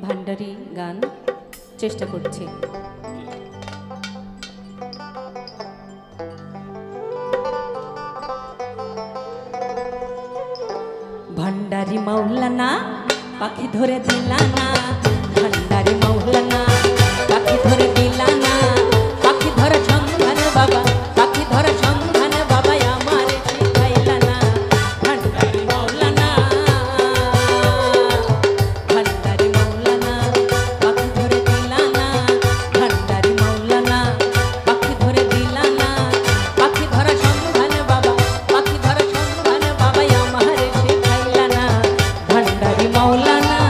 ভান্ডারি গান চেষ্টা করছি। ভান্ডারি মাওলানা পাখি ধরে দিলানা, ভান্ডারি মাওলানা পাখি ধরে দিলানা, পাখি ধরে সন্ধান বাবা, পাখি ধরে সন্ধান বাবা আমার শিখাইলানা। ভান্ডারি মাওলানা, ভান্ডারি মাওলানা পাখি ধরে দিলানা, ভান্ডারি মাওলানা পাখি ধরে দিলানা, পাখি ধরে সন্ধান বাবা, পাখি ধরে সন্ধান বাবা আমার শিখাইলানা। ভান্ডারি মাওলানা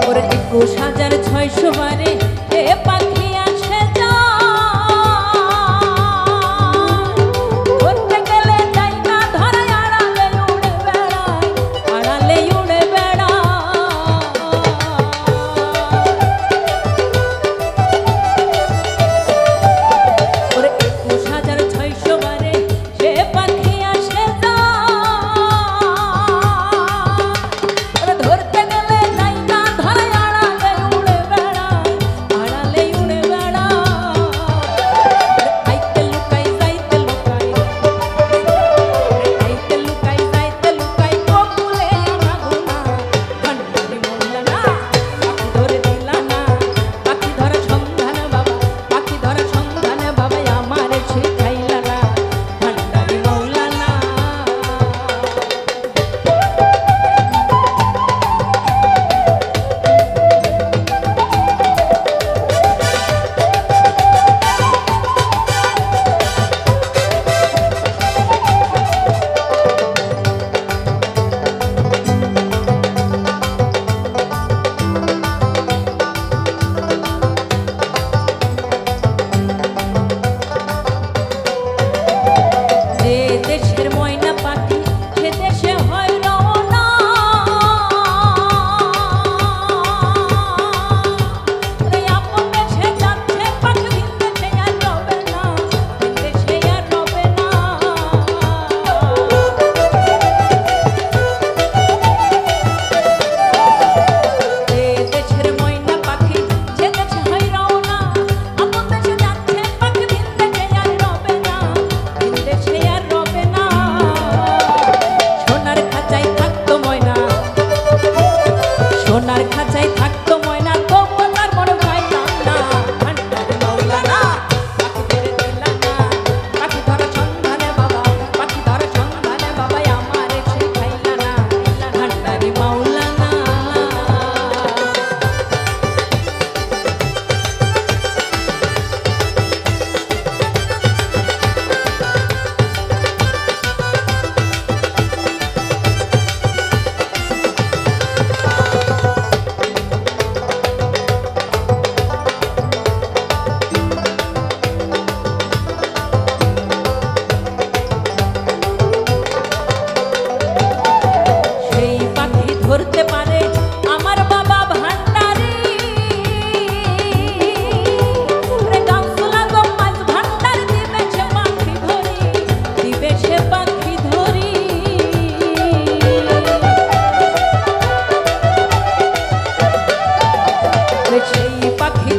ওর ২১,৬০০ বারে এ পাখি আসে যায়, ধরতে গেলে জায়গা ধরে আড়ালে উড়ে বেড়ায়, আড়ালে উড়ে বেড়ায়। ওর ২১,৬০০ বারে এ পাখি আসে যায়, ধরতে গেলে জায়গা ধরে আড়ালে উড়ে বেড়ায়, আড়ালে উড়ে বেড়ায়। আইতে লুকাই যাইতে লুকাই, আইতে লুকাই যাইতে লুকাই বকুলে আগুনা। ভান্ডারি মাওলানা পাখি ধরে দিলানা, পাখি ধরে সন্ধান বাবা, পাখি ধরে সন্ধান বাবা আমার শিখাইলানা। ভান্ডারি মাওলানা যে দেশের ময়না পাখি সে দেশে হয় রওনা, ওরে আপন দেশে যাচ্ছে পাখি ভিন দেশে আর রবে না, ভিন দেশে আর রবে না। যে দেশের ময়না পাখি সে দেশে হয় রওনা, আপন দেশে যাচ্ছে পাখি ভিন দেশে আর রবে না, ভিন দেশে আর রবে না। সোনার খাঁচায় থাকতো ময়না, সোনার খাঁচায় থাকতো ময়না, তবুও তার মনে পাইতাম না। ভান্ডারি মাওলানা পাখি ধরে দিলানা, পাখি ধরে সন্ধানে বাবা, পাখি ধরে সন্ধানে বাবা আমার শিখাইলানা। ভান্ডারি মাওলানা সেই পাখি ধরতে পারে আমার বাবা ভান্ডারি, রে গাউসুল আজম মাঝ ভান্ডার দিবে সে পাখি ধরি, দিবে সে পাখি ধরি। রে সেই পাখি